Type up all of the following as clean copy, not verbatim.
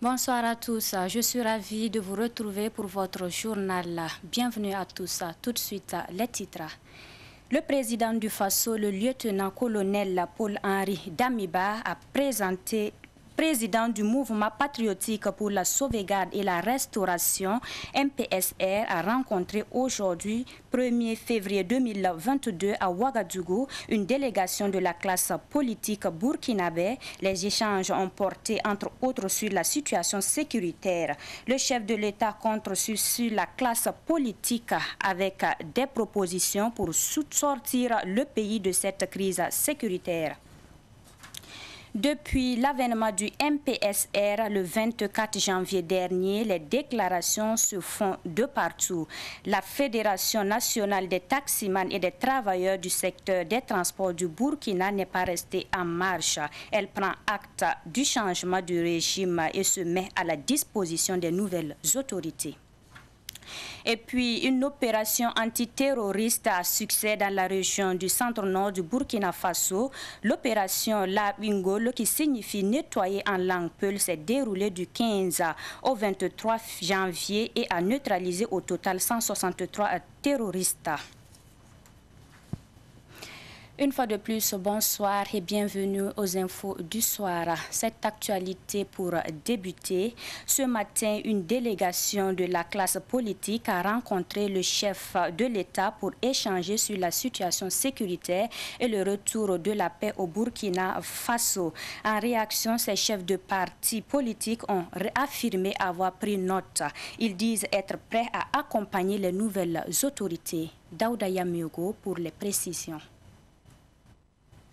Bonsoir à tous, je suis ravie de vous retrouver pour votre journal. Bienvenue à tous. Tout de suite, les titres. Le président du Faso, le lieutenant-colonel Paul-Henri Damiba, a président du mouvement patriotique pour la sauvegarde et la restauration, MPSR, a rencontré aujourd'hui, 1er février 2022, à Ouagadougou, une délégation de la classe politique burkinabé. Les échanges ont porté, entre autres, sur la situation sécuritaire. Le chef de l'État compte sur la classe politique avec des propositions pour sortir le pays de cette crise sécuritaire. Depuis l'avènement du MPSR le 24 janvier dernier, les déclarations se font de partout. La Fédération nationale des taximans et des travailleurs du secteur des transports du Burkina n'est pas restée en marche. Elle prend acte du changement du régime et se met à la disposition des nouvelles autorités. Et puis, une opération antiterroriste à succès dans la région du centre-nord du Burkina Faso. L'opération La Bingol, qui signifie nettoyer en langue peul, s'est déroulée du 15 au 23 janvier et a neutralisé au total 163 terroristes. Une fois de plus, bonsoir et bienvenue aux infos du soir. Cette actualité pour débuter. Ce matin, une délégation de la classe politique a rencontré le chef de l'État pour échanger sur la situation sécuritaire et le retour de la paix au Burkina Faso. En réaction, ces chefs de partis politiques ont affirmé avoir pris note. Ils disent être prêts à accompagner les nouvelles autorités. Daouda Yamiogo pour les précisions.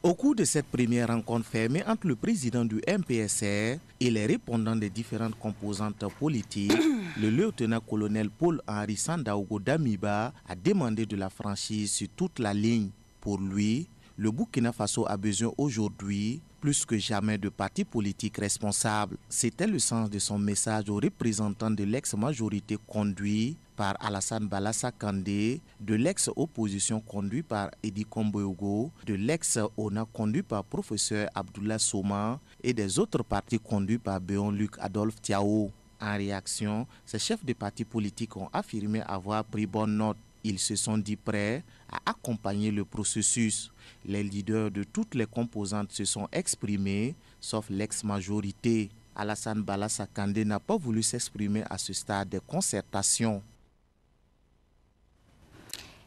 Au cours de cette première rencontre fermée entre le président du MPSR et les répondants des différentes composantes politiques, le lieutenant-colonel Paul-Henri Sandaogo Damiba a demandé de la franchise sur toute la ligne. Pour lui, le Burkina Faso a besoin aujourd'hui plus que jamais de partis politiques responsables. C'était le sens de son message aux représentants de l'ex-majorité conduit par Alassane Balassa Kandé, de l'ex-opposition conduit par Edi Komboyogo, de l'ex-ONA conduit par professeur Abdoulaye Soma et des autres partis conduits par Béon-Luc Adolphe Tiao. En réaction, ces chefs de partis politiques ont affirmé avoir pris bonne note. Ils se sont dit prêts à accompagner le processus. Les leaders de toutes les composantes se sont exprimés, sauf l'ex-majorité. Alassane Balassa Kandé n'a pas voulu s'exprimer à ce stade des concertations.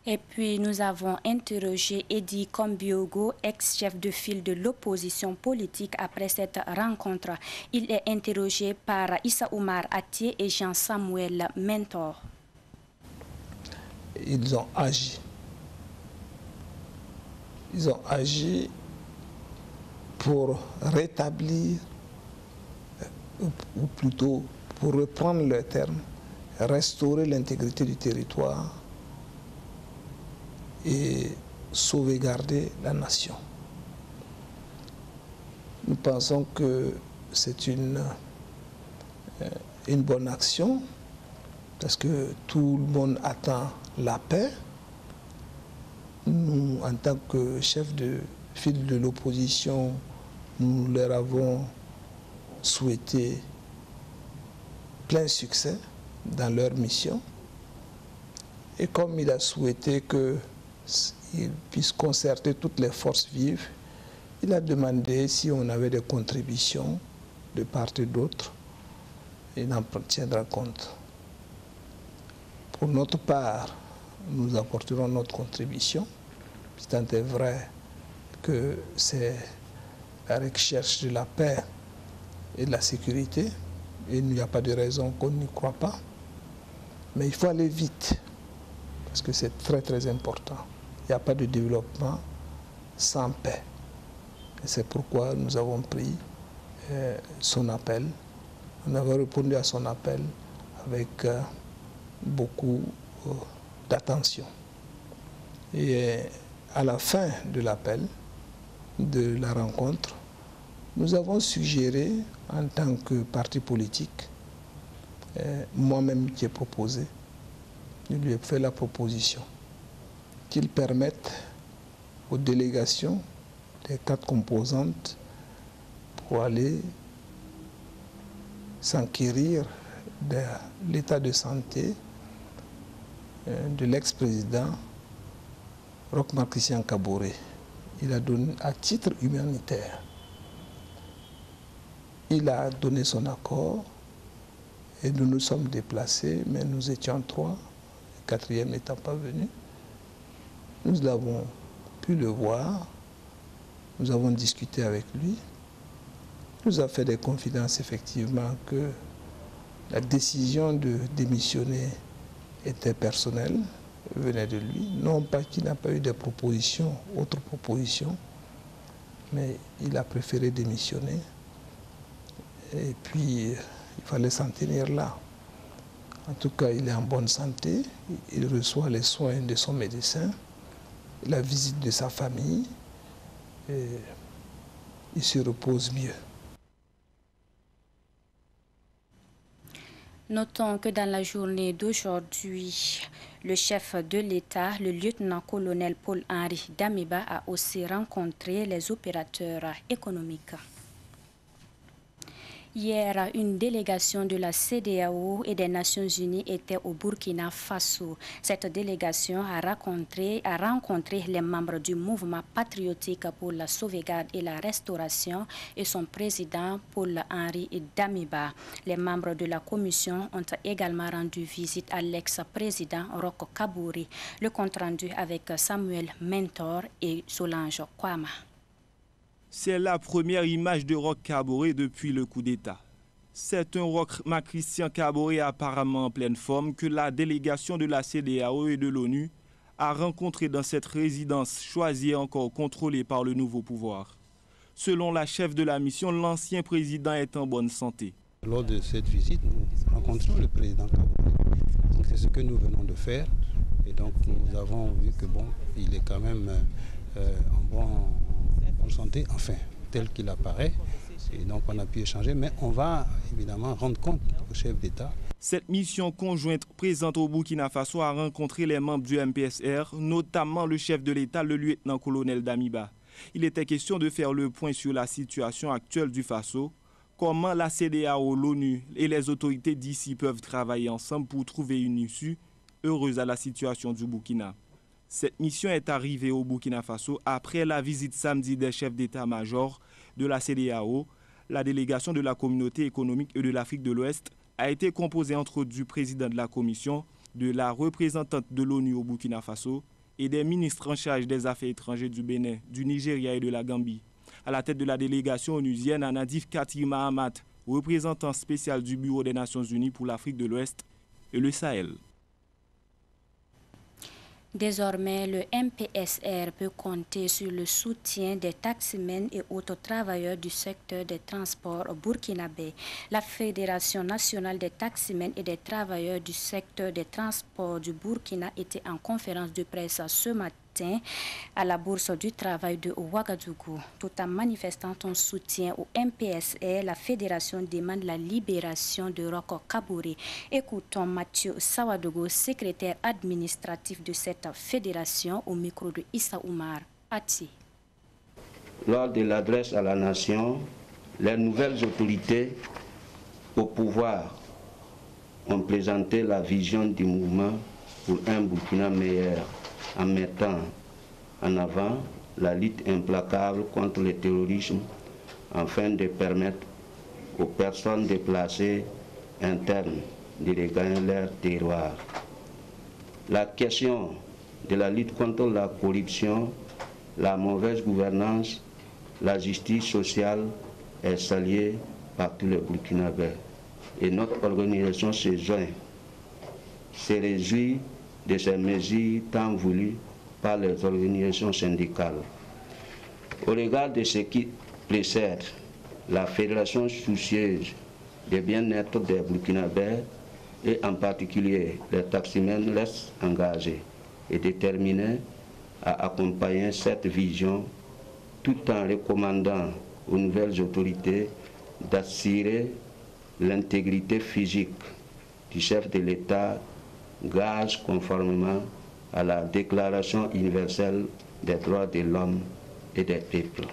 Et puis, nous avons interrogé Edi Kombiogo, ex-chef de file de l'opposition politique après cette rencontre. Il est interrogé par Issa Oumar Atié et Jean-Samuel Mentor. Ils ont agi. Ils ont agi pour rétablir, ou plutôt pour reprendre le terme, restaurer l'intégrité du territoire et sauvegarder la nation. Nous pensons que c'est une bonne action parce que tout le monde attend la paix. Nous, en tant que chef de file de l'opposition, nous leur avons souhaité plein succès dans leur mission. Et comme il a souhaité qu'ils puissent concerter toutes les forces vives, il a demandé si on avait des contributions de part et d'autre. Il en tiendra compte. Pour notre part, nous apporterons notre contribution. C'est vrai que c'est la recherche de la paix et de la sécurité. Et il n'y a pas de raison qu'on n'y croit pas. Mais il faut aller vite, parce que c'est très très important. Il n'y a pas de développement sans paix. Et c'est pourquoi nous avons pris son appel. On avait répondu à son appel avec beaucoup d'attention. Et à la fin de l'appel, de la rencontre, nous avons suggéré, en tant que parti politique, moi-même qui ai proposé, je lui ai fait la proposition qu'il permette aux délégations des 4 composantes pour aller s'enquérir de l'état de santé de l'ex-président Roch Marc Christian Kaboré. Il a donné à titre humanitaire. Il a donné son accord et nous nous sommes déplacés, mais nous étions 3, le 4e n'étant pas venu. Nous avons pu le voir, nous avons discuté avec lui. Il nous a fait des confidences effectivement que la décision de démissionner était personnelle, venait de lui. Non pas qu'il n'a pas eu de propositions, autres propositions, mais il a préféré démissionner. Et puis, il fallait s'en tenir là. En tout cas, il est en bonne santé, il reçoit les soins de son médecin, la visite de sa famille, et il se repose mieux. Notons que dans la journée d'aujourd'hui, le chef de l'État, le lieutenant-colonel Paul-Henri Damiba, a aussi rencontré les opérateurs économiques. Hier, une délégation de la CEDEAO et des Nations Unies était au Burkina Faso. Cette délégation a rencontré les membres du mouvement patriotique pour la sauvegarde et la restauration et son président Paul-Henri Damiba. Les membres de la commission ont également rendu visite à l'ex-président Roch Kaboré. Le compte-rendu avec Samuel Mentor et Solange Kwama. C'est la première image de Roch Kaboré depuis le coup d'État. C'est un Roch Marc Christian Kaboré apparemment en pleine forme que la délégation de la CEDEAO et de l'ONU a rencontré dans cette résidence choisie et encore contrôlée par le nouveau pouvoir. Selon la chef de la mission, l'ancien président est en bonne santé. Lors de cette visite, nous rencontrons le président Kaboré. C'est ce que nous venons de faire. Et donc nous avons vu que bon, il est quand même en bonne santé, enfin, tel qu'il apparaît. Et donc on a pu échanger, mais on va évidemment rendre compte au chef d'État. Cette mission conjointe présente au Burkina Faso a rencontré les membres du MPSR, notamment le chef de l'État, le lieutenant-colonel Damiba. Il était question de faire le point sur la situation actuelle du Faso, comment la CEDEAO, l'ONU et les autorités d'ici peuvent travailler ensemble pour trouver une issue heureuse à la situation du Burkina. Cette mission est arrivée au Burkina Faso après la visite samedi des chefs d'état-major de la CEDEAO. La délégation de la communauté économique et de l'Afrique de l'Ouest a été composée entre autres du président de la commission, de la représentante de l'ONU au Burkina Faso et des ministres en charge des affaires étrangères du Bénin, du Nigeria et de la Gambie. À la tête de la délégation onusienne, Nadif Katir Mahamat, représentant spécial du Bureau des Nations Unies pour l'Afrique de l'Ouest et le Sahel. Désormais, le MPSR peut compter sur le soutien des taximens et autres travailleurs du secteur des transports burkinabé. La Fédération nationale des taximens et des travailleurs du secteur des transports du Burkina était en conférence de presse ce matin à la Bourse du travail de Ouagadougou. Tout en manifestant son soutien au MPSR, la fédération demande la libération de Roch Kaboré. Écoutons Mathieu Sawadogo, secrétaire administratif de cette fédération, au micro de Issa Oumar Ati. Lors de l'adresse à la nation, les nouvelles autorités au pouvoir ont présenté la vision du mouvement pour un Burkina meilleur, en mettant en avant la lutte implacable contre le terrorisme afin de permettre aux personnes déplacées internes de regagner leur terroir. La question de la lutte contre la corruption, la mauvaise gouvernance, la justice sociale est saluée par tous les Burkinabés. Et notre organisation se réjouit de ces mesures tant voulues par les organisations syndicales. Au regard de ce qui précède, la Fédération soucieuse du bien-être des Burkinabés et en particulier les taximens reste engagée et déterminée à accompagner cette vision tout en recommandant aux nouvelles autorités d'assurer l'intégrité physique du chef de l'État, gage conformément à la Déclaration universelle des droits de l'homme et des peuples.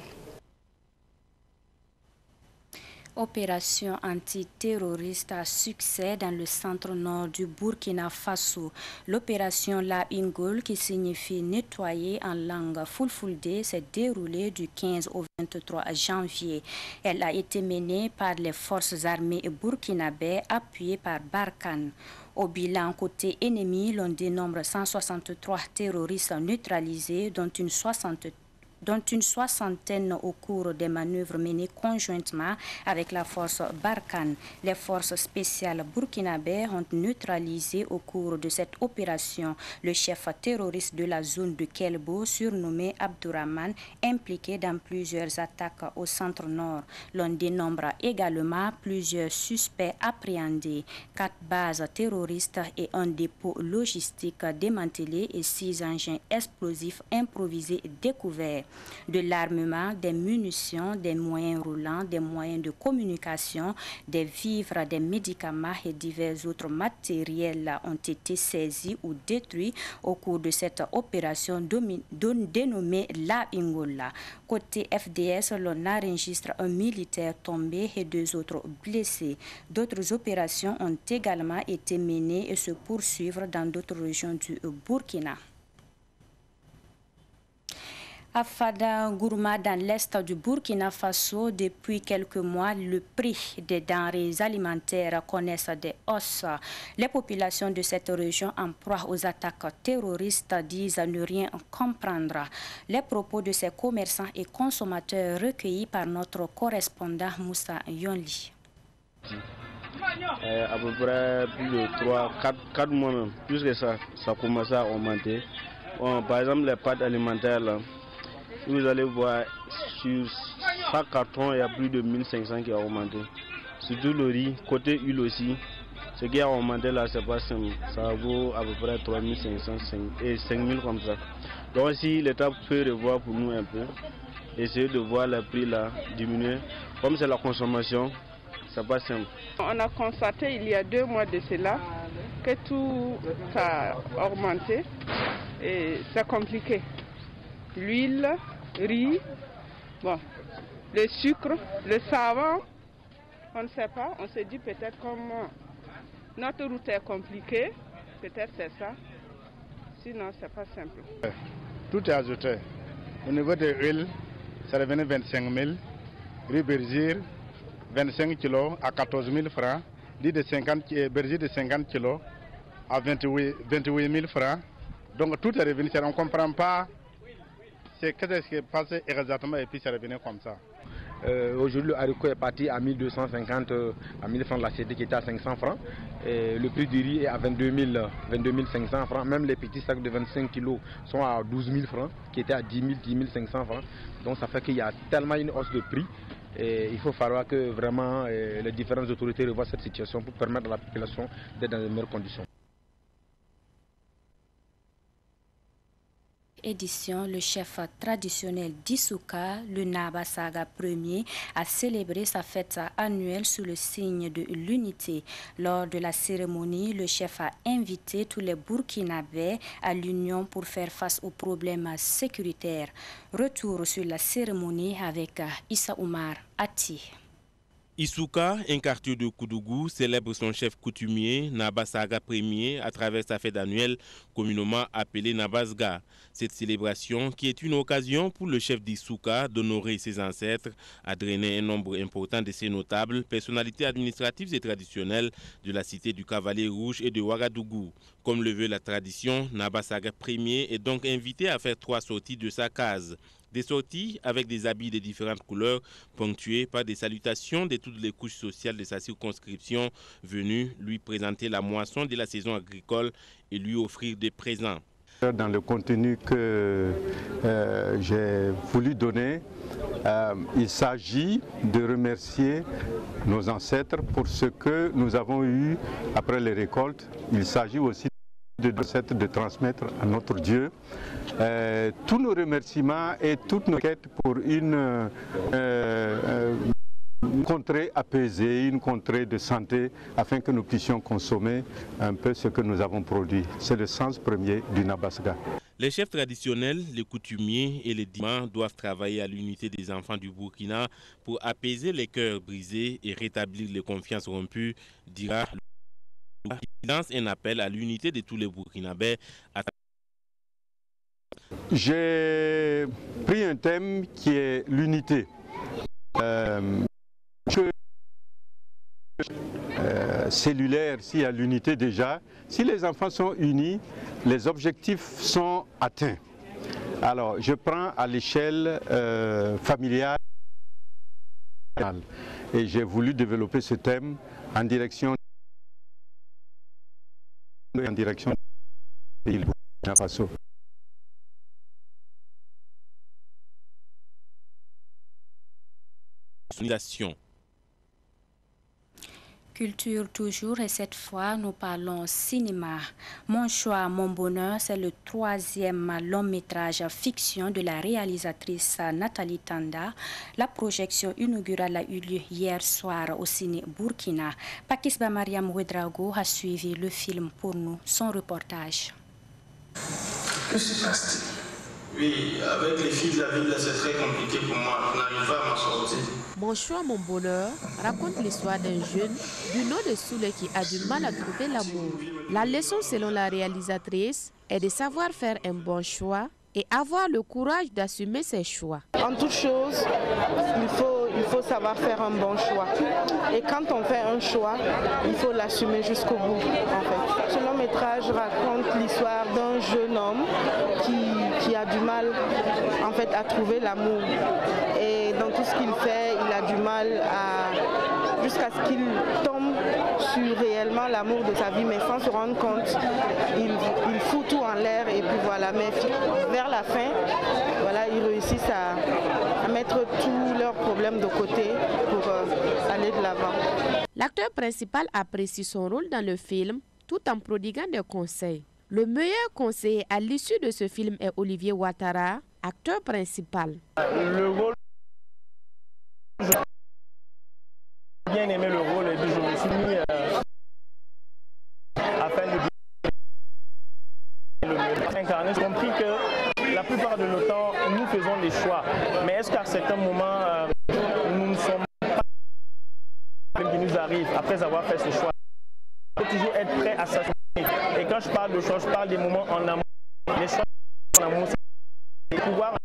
Opération antiterroriste à succès dans le centre-nord du Burkina Faso. L'opération La Ingol, qui signifie nettoyer en langue fulfulde, s'est déroulée du 15 au 23 janvier. Elle a été menée par les forces armées burkinabè appuyées par Barkhane. Au bilan côté ennemi, l'on dénombre 163 terroristes neutralisés, dont une soixantaine au cours des manœuvres menées conjointement avec la force Barkhane. Les forces spéciales burkinabè ont neutralisé au cours de cette opération le chef terroriste de la zone de Kelbo, surnommé Abdourahmane, impliqué dans plusieurs attaques au centre-nord. L'on dénombre également plusieurs suspects appréhendés, 4 bases terroristes et un dépôt logistique démantelé et 6 engins explosifs improvisés découverts. De l'armement, des munitions, des moyens roulants, des moyens de communication, des vivres, des médicaments et divers autres matériels ont été saisis ou détruits au cours de cette opération dénommée La Ingola. Côté FDS, l'on enregistre un militaire tombé et 2 autres blessés. D'autres opérations ont également été menées et se poursuivent dans d'autres régions du Burkina. À Fada Gourma, dans l'est du Burkina Faso, depuis quelques mois, le prix des denrées alimentaires connaissent des hausses. Les populations de cette région en proie aux attaques terroristes disent ne rien comprendre. Les propos de ces commerçants et consommateurs recueillis par notre correspondant Moussa Yonli. À peu près plus de 4 mois même, plus que ça commence à augmenter. Par exemple, les pâtes alimentaires là, vous allez voir sur chaque carton il y a plus de 1500 qui a augmenté. Surtout le riz, côté huile aussi, ce qui a augmenté là c'est pas simple, ça vaut à peu près 3500 et 5000 comme ça. Donc si l'État peut revoir pour nous un peu, essayer de voir les prix là diminuer, comme c'est la consommation, c'est pas simple. On a constaté il y a 2 mois de cela que tout a augmenté et c'est compliqué. L'huile, riz, bon, le sucre, le savon, on ne sait pas, on se dit peut-être comme notre route est compliquée, peut-être c'est ça, sinon c'est pas simple. Tout est ajouté. Au niveau de l'huile, ça revenait 25 000, riz bergère, 25 kg à 14 000 francs, riz de 50, bergère de 50 kg à 28 000 francs, donc tout est revenu, on ne comprend pas. C'est qu'est-ce qui est passé exactement et puis ça revenait comme ça. Aujourd'hui, le haricot est parti à 1250 à 1000 francs, la CD qui était à 500 francs. Et le prix du riz est à 22 500 francs. Même les petits sacs de 25 kg sont à 12 000 francs, qui étaient à 10 500 francs. Donc ça fait qu'il y a tellement une hausse de prix. Et il faut falloir que vraiment les différentes autorités revoient cette situation pour permettre à la population d'être dans de meilleures conditions. Édition, le chef traditionnel d'Issouka, le Naba Saga Ier, a célébré sa fête annuelle sous le signe de l'unité. Lors de la cérémonie, le chef a invité tous les Burkinabè à l'union pour faire face aux problèmes sécuritaires. Retour sur la cérémonie avec Issa Oumar Ati. Issouka, un quartier de Koudougou, célèbre son chef coutumier, Naba Saga Ier, à travers sa fête annuelle, communément appelée Nabasga. Cette célébration, qui est une occasion pour le chef d'Issouka d'honorer ses ancêtres, a drainé un nombre important de ses notables, personnalités administratives et traditionnelles de la cité du Cavalier Rouge et de Ouagadougou. Comme le veut la tradition, Naba Saga Ier est donc invité à faire 3 sorties de sa case. Des sorties avec des habits de différentes couleurs, ponctuées par des salutations de toutes les couches sociales de sa circonscription, venues lui présenter la moisson de la saison agricole et lui offrir des présents. Dans le contenu que j'ai voulu donner, il s'agit de remercier nos ancêtres pour ce que nous avons eu après les récoltes. Il s'agit aussi de transmettre à notre Dieu tous nos remerciements et toutes nos quêtes pour une contrée apaisée, une contrée de santé, afin que nous puissions consommer un peu ce que nous avons produit. C'est le sens premier du Nabasga. Les chefs traditionnels, les coutumiers et les dimans doivent travailler à l'unité des enfants du Burkina pour apaiser les cœurs brisés et rétablir les confiances rompues, dira le président. Il lance un appel à l'unité de tous les Burkinabés. J'ai pris un thème qui est l'unité. Cellulaire, s'il y a l'unité déjà, si les enfants sont unis, les objectifs sont atteints. Alors, je prends à l'échelle familiale et j'ai voulu développer ce thème en direction du Burkina Faso. Culture toujours, et cette fois nous parlons cinéma. Mon choix, mon bonheur, c'est le 3e long métrage fiction de la réalisatrice Nathalie Tanda. La projection inaugurale a eu lieu hier soir au ciné Burkina. Pakisba Mariam Ouedraogo a suivi le film pour nous, son reportage. Que se passe-t-il? Oui, avec les filles de la ville, c'est très compliqué pour moi. Je n'arrive pas à m'en sortir. Mon choix, mon bonheur raconte l'histoire d'un jeune du nom de Soule qui a du mal à trouver l'amour. La leçon, selon la réalisatrice, est de savoir faire un bon choix et avoir le courage d'assumer ses choix. En toute chose, il faut savoir faire un bon choix. Et quand on fait un choix, il faut l'assumer jusqu'au bout. En fait. Ce long métrage raconte l'histoire d'un jeune homme qui a du mal en fait, à trouver l'amour. Et dans tout ce qu'il fait, il a du mal jusqu'à ce qu'il tombe sur réellement l'amour de sa vie, mais sans se rendre compte, il fout tout en l'air et puis voilà. Mais vers la fin, voilà, ils réussissent à mettre tous leurs problèmes de côté pour aller de l'avant. L'acteur principal apprécie son rôle dans le film tout en prodiguant des conseils. Le meilleur conseiller à l'issue de ce film est Olivier Ouattara, acteur principal. Le rôle, j'ai bien aimé le rôle et puis je me suis mis afin de incarner. J'ai compris que la plupart de nos temps, nous faisons des choix. Mais est-ce qu'à certains moments, nous ne sommes pas qui nous arrivent après avoir fait ce choix? Il faut toujours être prêt à s'assumer. Et quand je parle de choix, je parle des moments en amont. Les choix en amont, c'est pouvoir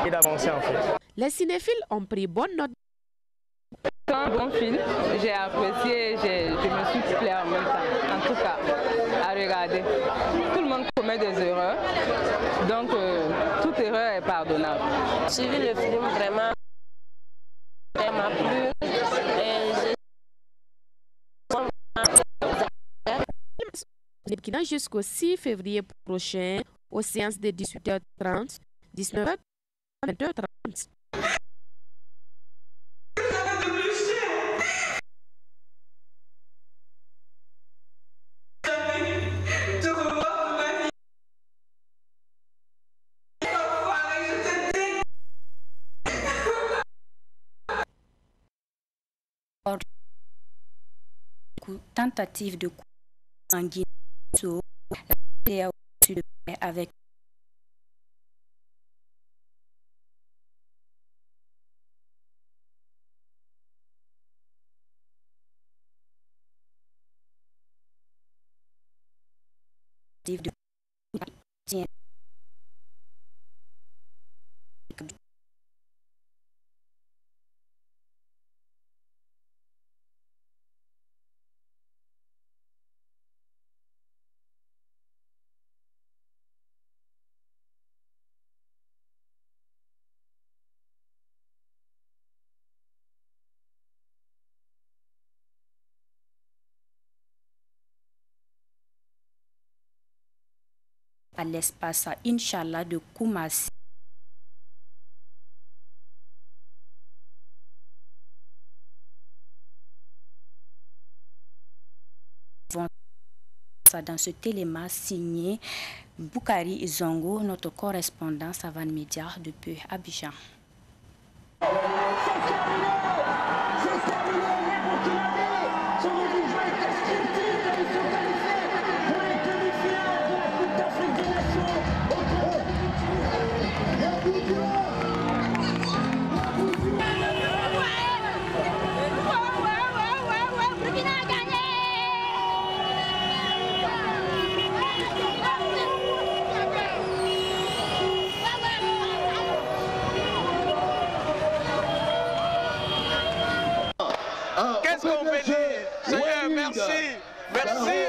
et d'avancer en fait. Les cinéphiles ont pris bonne note. C'est un bon film, j'ai apprécié, je me suis plu en même temps, en tout cas, à regarder. Tout le monde commet des erreurs, donc toute erreur est pardonnable. J'ai suivi le film vraiment, ça m'a plu. Et jusqu'au 6 février prochain, aux séances de 18h30, 19h30, 20h30. Tentative de coup en Guinée avec de à l'espace Inch'Allah de Koumassi. Dans ce téléma signé Boukari Zongo, notre correspondant Savan Média depuis Abidjan.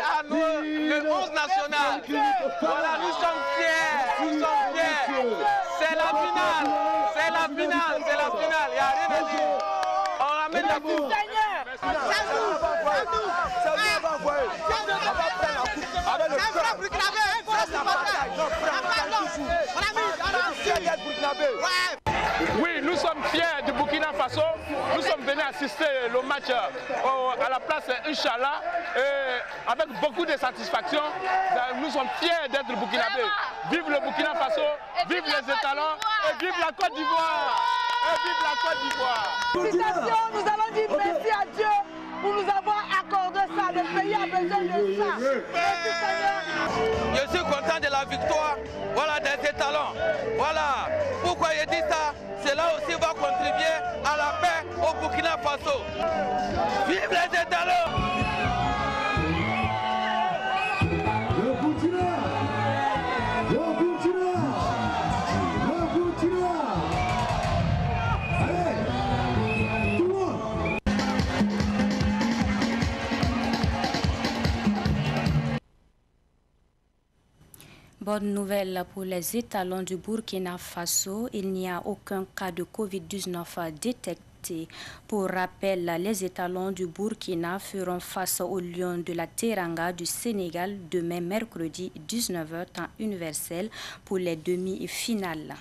à le 11 national. Voilà, nous sommes fiers. C'est la finale. C'est la finale. Il n'y a rien à dire. On ramène la coupe. Oui, nous sommes fiers du Burkina Faso. Nous sommes venus assister le match à la place Inch'Allah avec beaucoup de satisfaction. Nous sommes fiers d'être burkinabé. Vive le Burkina Faso, vive les étalons et vive la Côte d'Ivoire. Félicitations, nous allons dire merci à Dieu pour nous avoir accordé ça. Le pays a besoin de ça. Merci Seigneur. Je suis content de la victoire, voilà, des étalons. Voilà, pourquoi je dis ça? Cela aussi va contribuer à la paix au Burkina Faso. Vive les étalons! Bonne nouvelle pour les étalons du Burkina Faso. Il n'y a aucun cas de Covid-19 détecté. Pour rappel, les étalons du Burkina feront face aux Lions de la Teranga du Sénégal demain mercredi 19h temps universel pour les demi-finales.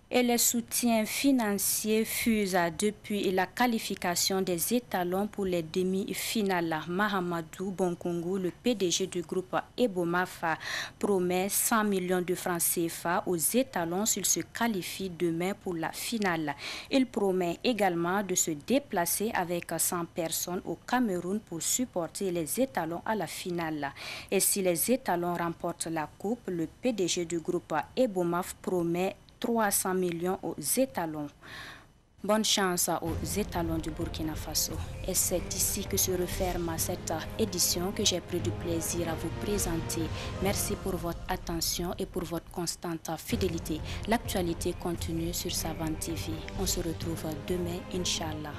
Et les soutiens financiers fusent depuis la qualification des étalons pour les demi-finales. Mahamadou Bonkongo, le PDG du groupe Ebomaf, promet 100 millions de francs CFA aux étalons s'ils se qualifient demain pour la finale. Il promet également de se déplacer avec 100 personnes au Cameroun pour supporter les étalons à la finale. Et si les étalons remportent la coupe, le PDG du groupe Ebomaf promet 300 millions aux étalons. Bonne chance aux étalons du Burkina Faso. Et c'est ici que se referme cette édition que j'ai pris du plaisir à vous présenter. Merci pour votre attention et pour votre constante fidélité. L'actualité continue sur Savane TV. On se retrouve demain, Inch'Allah.